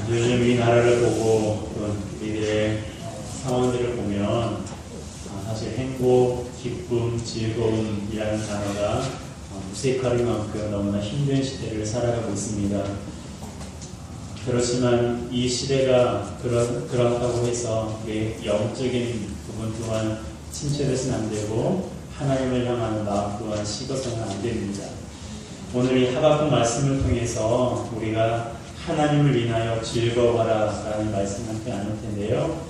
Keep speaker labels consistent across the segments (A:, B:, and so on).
A: 요즘 이 나라를 보고 또 우리들의 상황들을 보면 사실 행복, 기쁨, 즐거움이라는 단어가 무색할 만큼 너무나 힘든 시대를 살아가고 있습니다. 그렇지만 이 시대가 그렇다고 해서 영적인 부분 또한 침체돼서는 안 되고 하나님을 향하는 마음 또한 식어서는 안 됩니다. 오늘 이 하박국 말씀을 통해서 우리가 하나님을 인하여 즐거워하라 라는 말씀 함께 나눌 텐데요.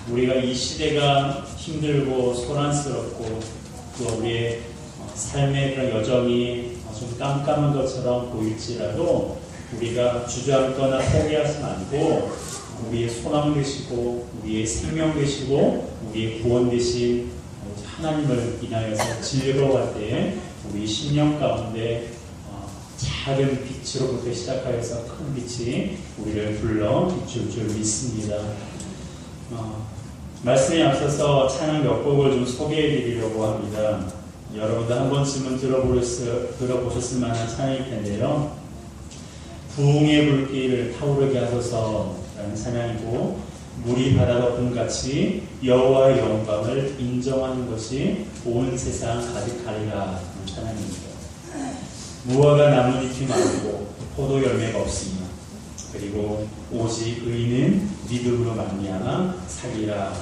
A: 우리가 이 시대가 힘들고 소란스럽고 또 우리의 삶의 그런 여정이 좀 깜깜한 것처럼 보일지라도 우리가 주저앉거나 포기하지 말고 우리의 소망 되시고 우리의 생명 되시고 우리의 구원 되신 하나님을 인하여서 즐거워할 때 우리 심령 가운데 작은 빛으로부터 시작하여서 큰 빛이 우리를 불러 비출 줄 믿습니다. 말씀에 앞서서 찬양 몇 곡을 좀 소개해 드리려고 합니다. 여러분도 한 번쯤은 들어보셨을 만한 찬양일 텐데요. 부흥의 불길을 타오르게 하소서 라는 찬양이고, 물이 바다 덮음같이 여호와의 영광을 인정하는 것이 온 세상 가득하리라 라는 찬양입니다. 무화과 나뭇잎이 마르고 포도 열매가 없으며 그리고 오직 의인은 믿음으로 말미암아 살리라.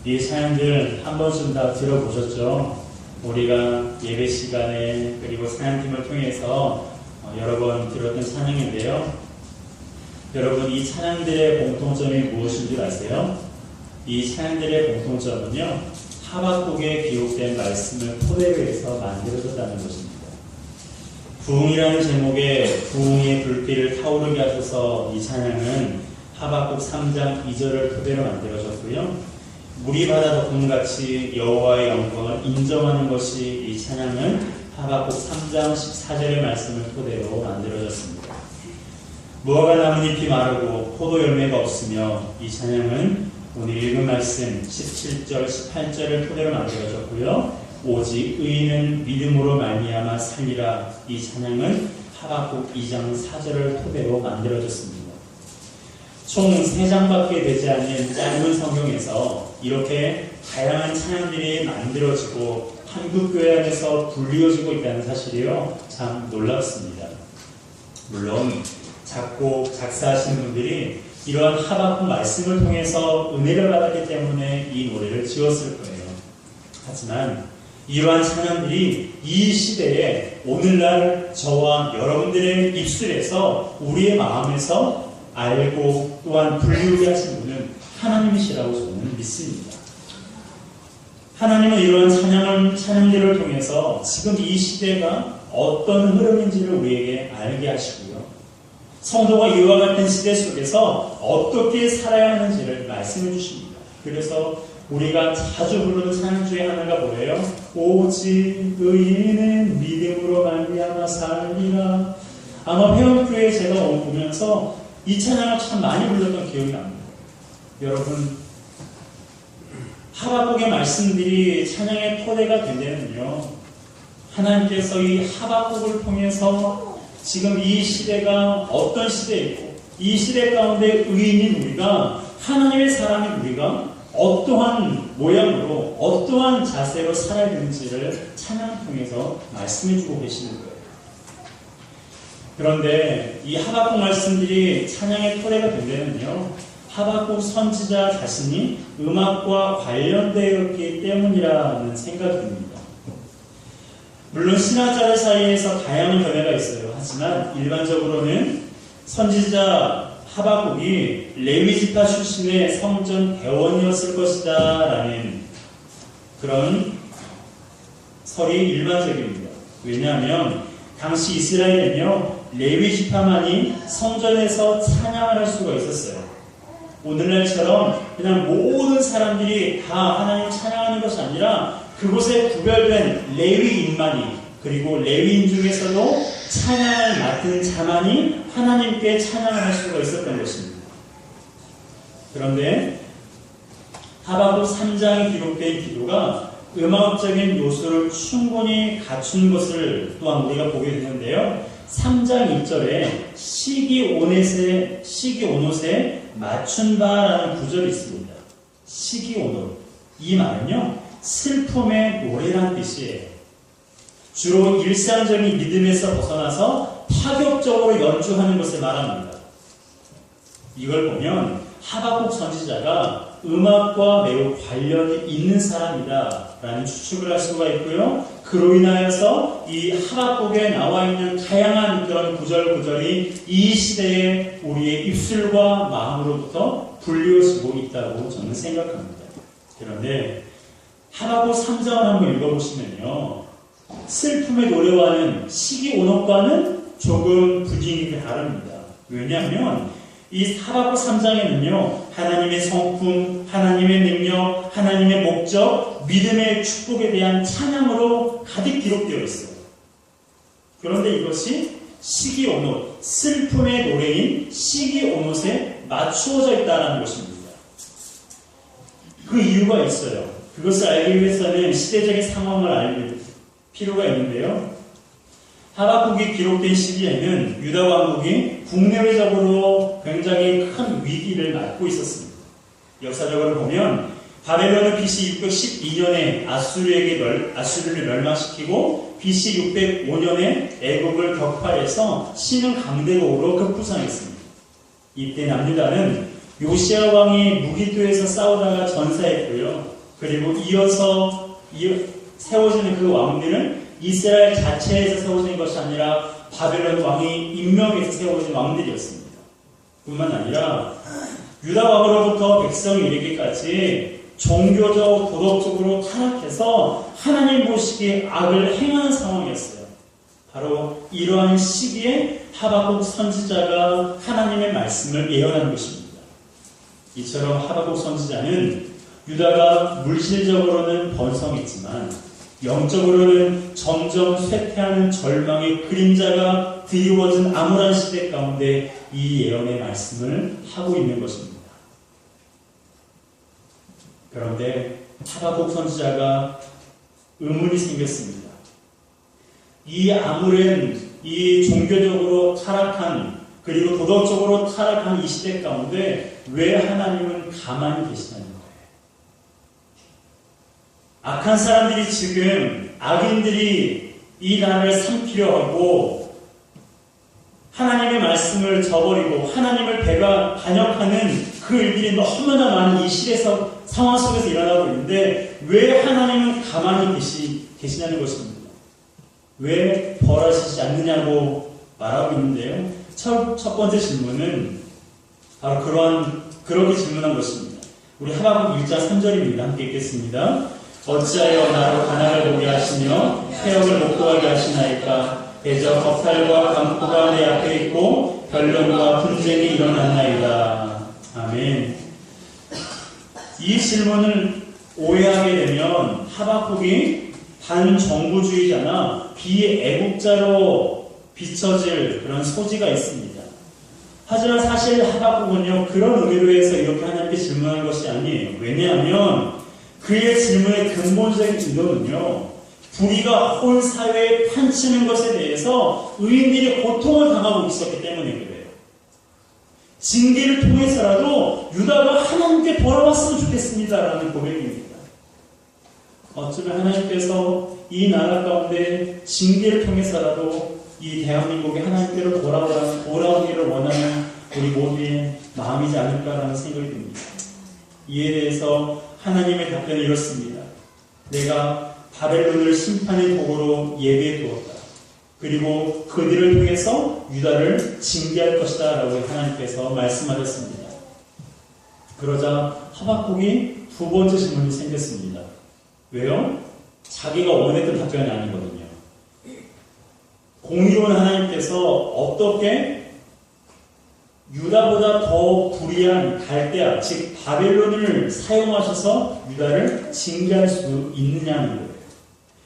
A: 이 찬양들 한 번쯤 다 들어보셨죠? 우리가 예배 시간에 그리고 사역팀을 통해서 여러 번 들었던 찬양인데요. 여러분, 이 찬양들의 공통점이 무엇인 줄 아세요? 이 찬양들의 공통점은요, 하박국에 기록된 말씀을 토대로 해서 만들어졌다는 것입니다. 부흥이라는 제목의 부흥의 불길을 타오르게 하셔서 이 찬양은 하박국 3장 2절을 토대로 만들어졌고요. 물이 바다 덮음같이 여호와의 영광을 인정하는 것이 이 찬양은 하박국 3장 14절의 말씀을 토대로 만들어졌습니다. 무화과 나뭇잎이 마르고 포도 열매가 없으며 이 찬양은 오늘 읽은 말씀 17절 18절을 토대로 만들어졌고요. 오직 의인은 믿음으로 말미암아 살리라. 이 찬양은 하박국 2장 4절을 토대로 만들어졌습니다. 총 3장밖에 되지 않는 짧은 성경에서 이렇게 다양한 찬양들이 만들어지고 한국교회 안에서 불리워지고 있다는 사실이요, 참 놀랍습니다. 물론 작곡, 작사하신 분들이 이러한 하박국 말씀을 통해서 은혜를 받았기 때문에 이 노래를 지었을 거예요. 하지만 이러한 찬양들이 이 시대에 오늘날 저와 여러분들의 입술에서 우리의 마음에서 알고 또한 불리우게 하신 분은 하나님이시라고 저는 믿습니다. 하나님은 이러한 찬양들을 통해서 지금 이 시대가 어떤 흐름인지를 우리에게 알게 하시고요. 성도가 이와 같은 시대 속에서 어떻게 살아야 하는지를 말씀해 주십니다. 그래서 우리가 자주 부르는 찬양 중에 하나가 뭐예요? 오직 의인은 믿음으로 말미암아 살리라. 아마 회원교회에 제가 오면서 이 찬양을 참 많이 불렀던 기억이 납니다. 여러분, 하박국의 말씀들이 찬양의 토대가 된 데는요, 하나님께서 이 하박국을 통해서 지금 이 시대가 어떤 시대이고 이 시대 가운데 의인인 우리가, 하나님의 사람인 우리가 어떠한 모양으로 어떠한 자세로 살아야 되는지를 찬양을 통해서 말씀해주고 계시는 거예요. 그런데 이 하박국 말씀들이 찬양의 토대가 된 데는요, 하박국 선지자 자신이 음악과 관련되었기 때문이라는 생각이 듭니다. 물론 신학자들 사이에서 다양한 견해가 있어요. 하지만 일반적으로는 선지자 하박국이 레위지파 출신의 성전 대원이었을 것이다 라는 그런 설이 일반적입니다. 왜냐하면 당시 이스라엘은요, 레위지파만이 성전에서 찬양을 할 수가 있었어요. 오늘날처럼 그냥 모든 사람들이 다 하나님 찬양하는 것이 아니라 그곳에 구별된 레위인만이, 그리고 레위인 중에서도 찬양을 맡은 자만이 하나님께 찬양을 할 수가 있었던 것입니다. 그런데 하박국 3장에 기록된 기도가 음악적인 요소를 충분히 갖춘 것을 또한 우리가 보게 되는데요. 3장 1절에 시기온옷에 맞춘 바라는 구절이 있습니다. 시기온옷. 이 말은요, 슬픔의 노래란 뜻이에요. 주로 일상적인 리듬에서 벗어나서 파격적으로 연주하는 것을 말합니다. 이걸 보면 하박국 선지자가 음악과 매우 관련이 있는 사람이다 라는 추측을 할 수가 있고요. 그로 인하여서 이 하박국에 나와 있는 다양한 그런 구절구절이 이 시대에 우리의 입술과 마음으로부터 불리워지고 있다고 저는 생각합니다. 그런데 하박국 3장을 한번 읽어보시면요, 슬픔의 노래와는 시기온옷과는 조금 분위기가 다릅니다. 왜냐하면 이 하박국 3장에는요, 하나님의 성품, 하나님의 능력, 하나님의 목적, 믿음의 축복에 대한 찬양으로 가득 기록되어 있어요. 그런데 이것이 시기온옷, 슬픔의 노래인 시기온옷에 맞추어져 있다는 것입니다. 그 이유가 있어요. 그것을 알기 위해서는 시대적인 상황을 알 필요가 있는데요. 하박국이 기록된 시기에는 유다 왕국이 국내외적으로 굉장히 큰 위기를 맞고 있었습니다. 역사적으로 보면 바벨론은 BC 612년에 아수르를 멸망시키고 BC 605년에 애국을 격파해서 신흥 강대국으로 급부상했습니다. 이때 남유다는 요시야 왕이 무기토에서 싸우다가 전사했고요. 그리고 이어서 세워지는 그 왕들은 이스라엘 자체에서 세워진 것이 아니라 바벨론 왕이 임명해서 세워진 왕들이었습니다. 뿐만 아니라 유다 왕으로부터 백성이 이르기까지 종교적, 도덕적으로 타락해서 하나님 보시기에 악을 행하는 상황이었어요. 바로 이러한 시기에 하박국 선지자가 하나님의 말씀을 예언하는 것입니다. 이처럼 하박국 선지자는 유다가 물질적으로는 번성했지만 영적으로는 점점 쇠퇴하는 절망의 그림자가 드리워진 암울한 시대 가운데 이 예언의 말씀을 하고 있는 것입니다. 그런데 하박국 선지자가 의문이 생겼습니다. 이 암울한, 이 종교적으로 타락한, 그리고 도덕적으로 타락한 이 시대 가운데 왜 하나님은 가만히 계시냐는 거예요. 악한 사람들이 지금, 악인들이 이 나라를 삼키려 하고 하나님의 말씀을 저버리고 하나님을 반역하는 그 일들이 너무나 많은 이 시대에서 상황 속에서 일어나고 있는데 왜 하나님은 가만히 계시냐는 것입니다. 왜 벌하시지 않느냐고 말하고 있는데요. 첫 번째 질문은 바로 그렇게 질문한 것입니다. 우리 하박국 1장 3절입니다. 함께 읽겠습니다. 어찌하여 나로 가난을 보게 하시며 태역을 못 구하게 하시나이까. 대저 덕탈과 강포가 내 앞에 있고 변론과 분쟁이 일어났나이다. 아멘. 이 질문을 오해하게 되면 하박국이 반정부주의자나 비애국자로 비춰질 그런 소지가 있습니다. 하지만 사실 하박국은요, 그런 의미로 해서 이렇게 하나님께 질문한 것이 아니에요. 왜냐하면 그의 질문의 근본적인 의도는요, 불의가 온 사회에 판치는 것에 대해서 의인들이 고통을 당하고 있었기 때문에 그래요. 징계를 통해서라도 유다가 하나님께 돌아왔으면 좋겠습니다라는 고백입니다. 어쩌면 하나님께서 이 나라 가운데 징계를 통해서라도 이 대한민국이 하나님께로 돌아오기를 원하는 우리 모두의 마음이지 않을까라는 생각이 듭니다. 이에 대해서 하나님의 답변은 이렇습니다. 내가 바벨론을 심판의 도구로 예비해 두었다. 그리고 그들을 통해서 유다를 징계할 것이다 라고 하나님께서 말씀하셨습니다. 그러자 하박국이 두 번째 질문이 생겼습니다. 왜요? 자기가 원했던 답변이 아니거든요. 공의로운 하나님께서 어떻게 유다보다 더 불의한 갈대아, 즉 바벨론을 사용하셔서 유다를 징계할 수 있느냐는 거예요.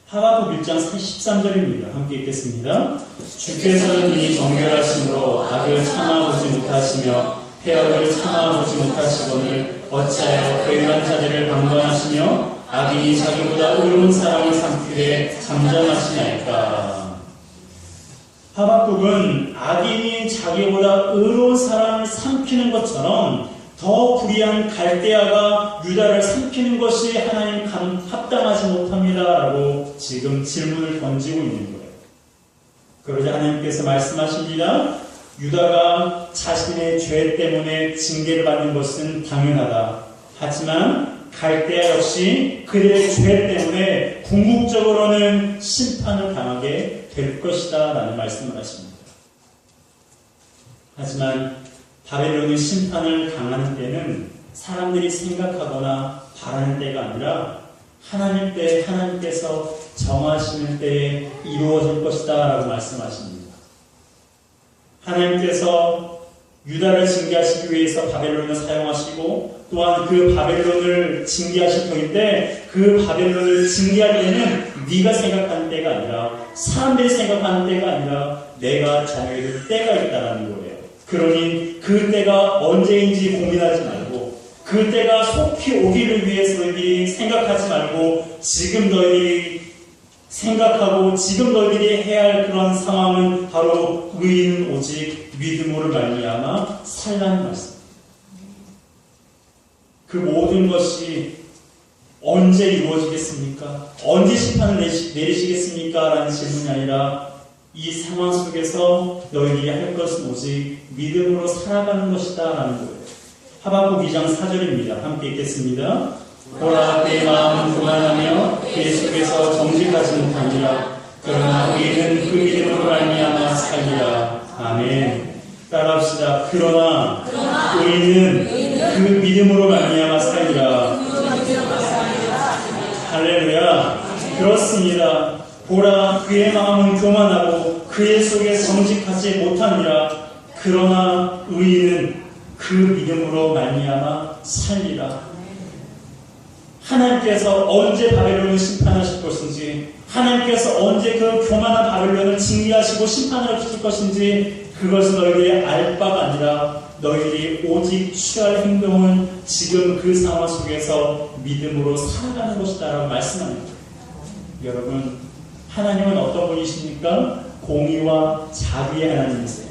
A: 하박국 1장 13절입니다. 함께 읽겠습니다. 주께서는 눈이 정결하심으로 악을 참아보지 못하시며 폐역을 참아보지 못하시거늘 어찌하여 괴유한 자들을 방관하시며 악인이 자기보다 의로운 사람을 삼키되 잠잠하시나이까. 하박국은 악인이 자기보다 의로운 사람을 삼키는 것처럼 더 불의한 갈대아가 유다를 삼키는 것이 하나님 합당하지 못합니다라고 지금 질문을 던지고 있는 거예요. 그러자 하나님께서 말씀하십니다. 유다가 자신의 죄 때문에 징계를 받는 것은 당연하다. 하지만 갈대아 역시 그들의 죄 때문에 궁극적으로는 심판을 당하게 될 것이다 라는 말씀을 하십니다. 하지만 바벨론의 심판을 당하는 때는 사람들이 생각하거나 바라는 때가 아니라 하나님께서 정하시는 때에 이루어질 것이다 라고 말씀하십니다. 하나님께서 유다를 징계하시기 위해서 바벨론을 사용하시고 또한 그 바벨론을 징계하실 터인데 그 바벨론을 징계할 때는 네가 생각하는 때가 아니라 사람들이 생각하는 때가 아니라 내가 정해둘 때가 있다는 거예요. 그러니 그 때가 언제인지 고민하지 말고 그 때가 속히 오기를 위해서 너희들이 생각하지 말고 지금 너희들이 생각하고 지금 너희들이 해야 할 그런 상황은 바로 의인은 오직 믿음으로 말미암아 살라는 말씀. 그 모든 것이 언제 이루어지겠습니까? 언제 심판을 내리시겠습니까? 라는 질문이 아니라 이 상황 속에서 너희들이 할 것은 오직 믿음으로 살아가는 것이다 라는 거예요. 하박국 2장 4절입니다. 함께 읽겠습니다. 보라 내 마음은 교만하며 내 속에서 정직하지 못하니라. 그러나 의인은 그 믿음으로 말미암아 살리라. 아멘. 따라합시다. 그러나 의인은 그 믿음으로 말미암아 살리라. 할렐루야. 그렇습니다. 보라 그의 마음은 교만하고 그의 속에 정직하지 못하니라. 그러나 의인은 그 믿음으로 말미암아 살리라. 하나님께서 언제 바벨론을 심판하실 것인지, 하나님께서 언제 그 교만한 바벨론을 징계하시고 심판을 하실 것인지 그것은 너희들이 알 바가 아니라 너희들이 오직 취할 행동은 지금 그 상황 속에서 믿음으로 살아가는 것이다 라고 말씀합니다. 여러분, 하나님은 어떤 분이십니까? 공의와 자비의 하나님이세요.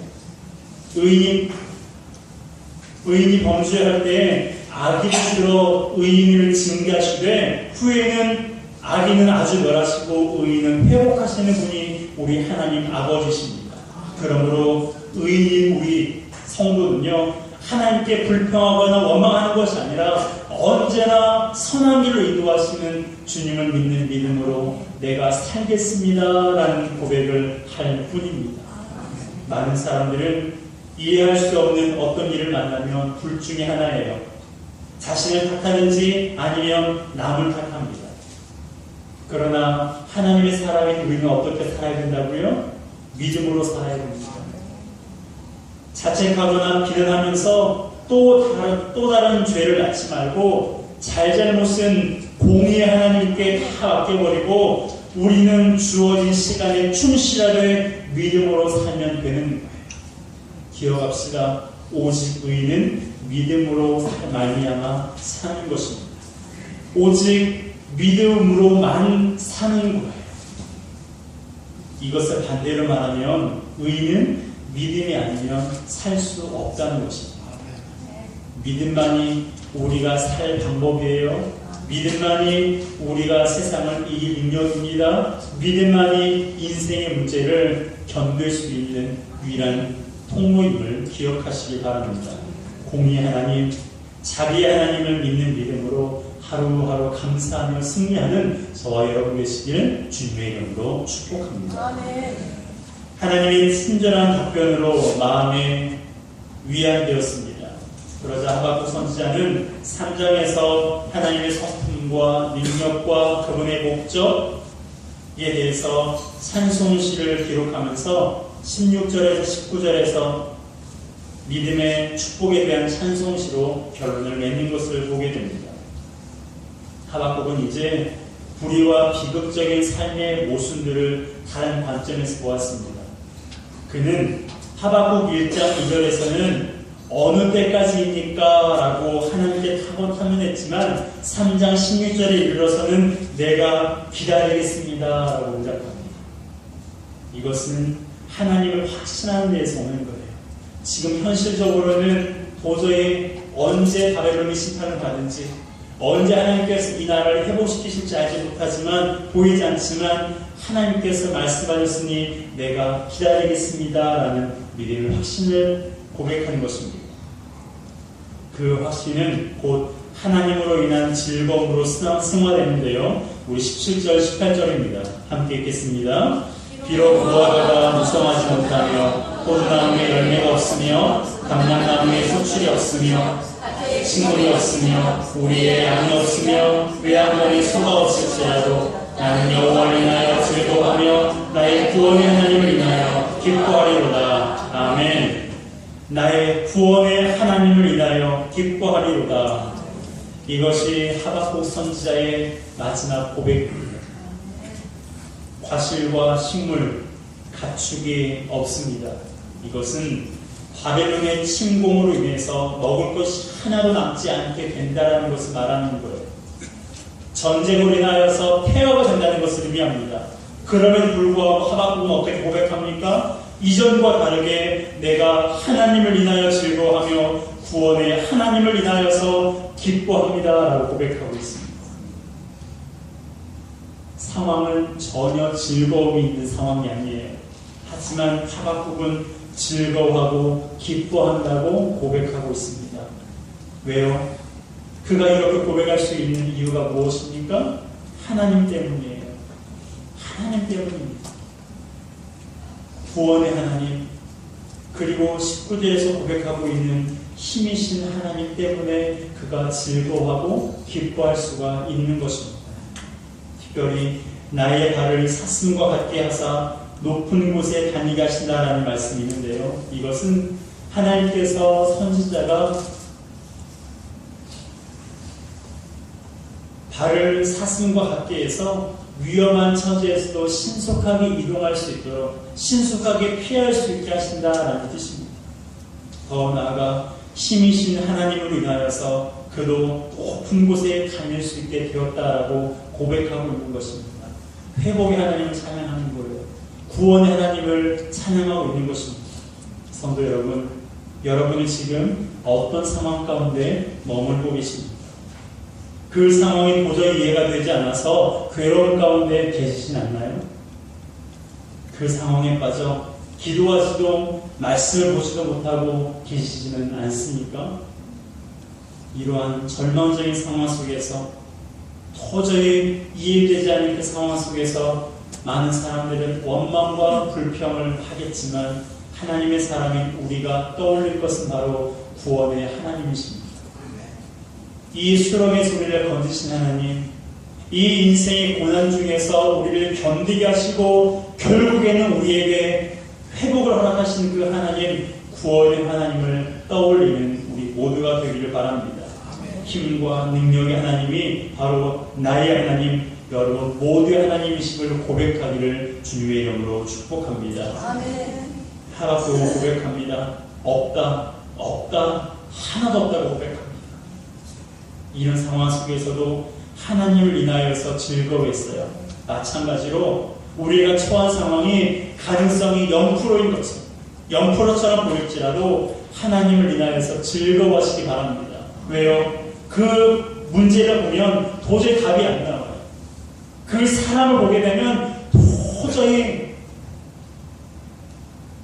A: 의인이 범죄할 때 악인을 들어 의인을 징계하시되 후에는 악인은 아주 멸하시고 의인은 회복하시는 분이 우리 하나님 아버지십니다. 그러므로 의인인 우리 성도는요, 하나님께 불평하거나 원망하는 것이 아니라 언제나 선한 길로 인도하시는 주님을 믿는 믿음으로 내가 살겠습니다 라는 고백을 할 뿐입니다. 많은 사람들은 이해할 수 없는 어떤 일을 만나면 둘 중에 하나예요. 자신을 탓하는지 아니면 남을 탓합니다. 그러나 하나님의 사람인 우리는 어떻게 살아야 된다고요? 믿음으로 살아야 됩니다. 자책하거나 비난하면서 또 다른 죄를 낳지 말고 잘못은 공의의 하나님께 다 맡겨버리고 우리는 주어진 시간에 충실하게 믿음으로 살면 되는 거예요. 기억합시다. 오직 의인은 믿음으로 말미암아 사는 것입니다. 오직 믿음으로만 사는 거예요. 이것을 반대로 말하면 의인은 믿음이 아니면 살 수 없다는 것입니다. 믿음만이 우리가 살 방법이에요. 믿음만이 우리가 세상을 이길 능력입니다. 믿음만이 인생의 문제를 견딜 수 있는 유일한 통로임을 기억하시기 바랍니다. 공의의 하나님, 자비의 하나님을 믿는 믿음으로 하루하루 감사하며 승리하는 저와 여러분 되시기를 주님의 이름으로 축복합니다. 하나님의 친절한 답변으로 마음에 위안되었습니다. 그러자 하박국 선지자는 3장에서 하나님의 성품과 능력과 그분의 목적에 대해서 찬송시를 기록하면서 16절에서 19절에서 믿음의 축복에 대한 찬송시로 결론을 맺는 것을 보게 됩니다. 하박국은 이제 불의와 비극적인 삶의 모순들을 다른 관점에서 보았습니다. 그는 하박국 1장 2절에서는 어느 때까지입니까? 라고 하나님께 타곤타면했지만 3장 16절에 이르러서는 내가 기다리겠습니다 라고 응답합니다. 이것은 하나님을 확신하는 데에서 오는 거예요. 지금 현실적으로는 도저히 언제 바벨론이 심판을 받은지, 언제 하나님께서 이 나라를 회복시키실지 알지 못하지만, 보이지 않지만 하나님께서 말씀하셨으니 내가 기다리겠습니다 라는 믿음의 확신을 고백하는 것입니다. 그 확신은 곧 하나님으로 인한 즐거움으로 승화되는데요. 우리 17절, 18절입니다. 함께 읽겠습니다. 비록 무화과가 무성하지 못하며 포도나무에 열매가 없으며 감람나무에 소출이 없으며 식물이 없으며 우리의 양이 없으며 외양간에 소가 없을지라도 나는 여호와를 인하여 즐거워하며 나의 구원의 하나님을 인하여 기뻐하리로다. 아멘. 나의 구원의 하나님을 인하여 기뻐하리로다. 이것이 하박국 선지자의 마지막 고백입니다. 과실과 식물, 가축이 없습니다. 이것은 바벨론의 침공으로 인해서 먹을 것이 하나도 남지 않게 된다는 것을 말하는 거예요. 전쟁으로 인하여서 폐허가 된다는 것을 의미합니다. 그럼에도 불구하고 하박국은 어떻게 고백합니까? 이전과 다르게 내가 하나님을 인하여 즐거워하며 구원의 하나님을 인하여서 기뻐합니다 라고 고백하고 있습니다. 상황은 전혀 즐거움이 있는 상황이 아니에요. 하지만 하박국은 즐거워하고 기뻐한다고 고백하고 있습니다. 왜요? 그가 이렇게 고백할 수 있는 이유가 무엇입니까? 하나님 때문이에요. 하나님 때문입니다. 구원의 하나님, 그리고 19절에서 고백하고 있는 힘이신 하나님 때문에 그가 즐거워하고 기뻐할 수가 있는 것입니다. 특별히 나의 발을 사슴과 같게 하사 높은 곳에 다니게 하신다라는 말씀이 있는데요. 이것은 하나님께서 선지자가 발을 사슴과 같게 해서 위험한 처지에서도 신속하게 이동할 수 있도록, 신속하게 피할 수 있게 하신다라는 뜻입니다. 더 나아가 힘이신 하나님으로 인하여서 그도 높은 곳에 다닐 수 있게 되었다라고 고백하고 있는 것입니다. 회복의 하나님을 찬양하는 거예요. 구원의 하나님을 찬양하고 있는 것입니다. 성도 여러분, 여러분이 지금 어떤 상황 가운데 머물고 계십니까? 그 상황이 도저히 이해가 되지 않아서 괴로운 가운데 계시진 않나요? 그 상황에 빠져 기도하지도 말씀을 보지도 못하고 계시지는 않습니까? 이러한 절망적인 상황 속에서 도저히 이해되지 않는 그 상황 속에서 많은 사람들은 원망과 불평을 하겠지만 하나님의 사람인 우리가 떠올릴 것은 바로 구원의 하나님이십니다. 이 수렁의 소리를 건지신 하나님, 이 인생의 고난 중에서 우리를 견디게 하시고 결국에는 우리에게 회복을 허락하신 그 하나님, 구원의 하나님을 떠올리는 우리 모두가 되기를 바랍니다. 힘과 능력의 하나님이 바로 나의 하나님, 여러분 모두의 하나님이심을 고백하기를 주님의 이름으로 축복합니다. 하박국은 고백합니다. 없다, 없다, 하나도 없다고 고백합니다. 이런 상황 속에서도 하나님을 인하여서 즐거워했어요. 마찬가지로 우리가 처한 상황이 가능성이 0%인 것처럼, 0%처럼 보일지라도 하나님을 인하여서 즐거워하시기 바랍니다. 왜요? 그 문제를 보면 도저히 답이 안 나와요. 그 사람을 보게 되면 도저히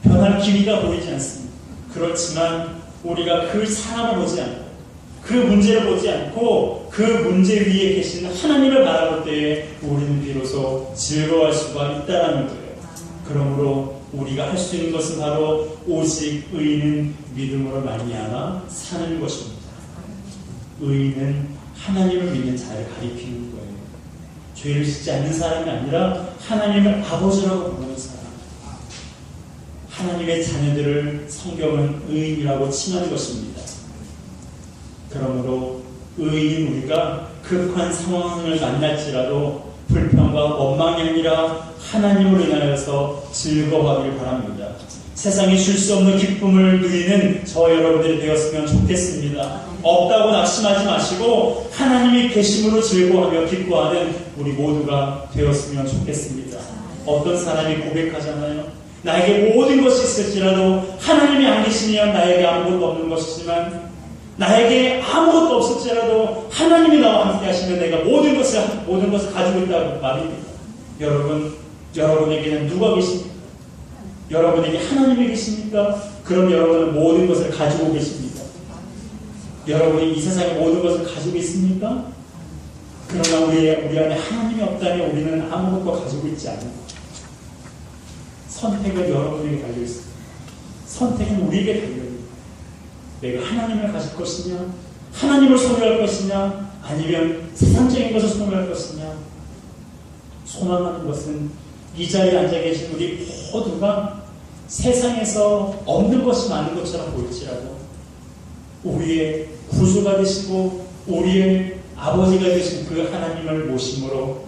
A: 변할 기미가 보이지 않습니다. 그렇지만 우리가 그 사람을 보지 않고 그 문제를 보지 않고 그 문제 위에 계신 하나님을 바라볼 때에 우리는 비로소 즐거워할 수가 있다는 거예요. 그러므로 우리가 할 수 있는 것은 바로 오직 의인은 믿음으로 말미암아 사는 것입니다. 의인은 하나님을 믿는 자를 가리키는 거예요. 죄를 짓지 않는 사람이 아니라 하나님을 아버지라고 부르는 사람. 하나님의 자녀들을 성경은 의인이라고 칭하는 것입니다. 그러므로 의인 우리가 극한 상황을 만날지라도 불평과 원망이 아니라 하나님으로 인하여서 즐거워하기를 바랍니다. 세상에 줄 수 없는 기쁨을 누리는 저 여러분들이 되었으면 좋겠습니다. 없다고 낙심하지 마시고 하나님이 계심으로 즐거워하며 기뻐하는 우리 모두가 되었으면 좋겠습니다. 어떤 사람이 고백하잖아요. 나에게 모든 것이 있을지라도 하나님이 안 계시면 나에게 아무것도 없는 것이지만 나에게 아무것도 없을지라도 하나님이 나와 함께 하시면 내가 모든 것을 가지고 있다고 말입니다. 여러분에게는 누가 계십니까? 여러분에게 하나님이 계십니까? 그럼 여러분은 모든 것을 가지고 계십니다. 여러분이 이 세상의 모든 것을 가지고 있습니까? 그러나 우리 안에 하나님이 없다면 우리는 아무것도 가지고 있지 않는 거죠. 선택은 여러분에게 달려있습니다. 선택은 우리에게 달려있습니다. 내가 하나님을 가질 것이냐, 하나님을 소유할 것이냐, 아니면 세상적인 것을 소유할 것이냐. 소망하는 것은 이 자리에 앉아 계신 우리 모두가 세상에서 없는 것이 많은 것처럼 보일지라도 우리의 구주가 되시고 우리의 아버지가 되신 그 하나님을 모심으로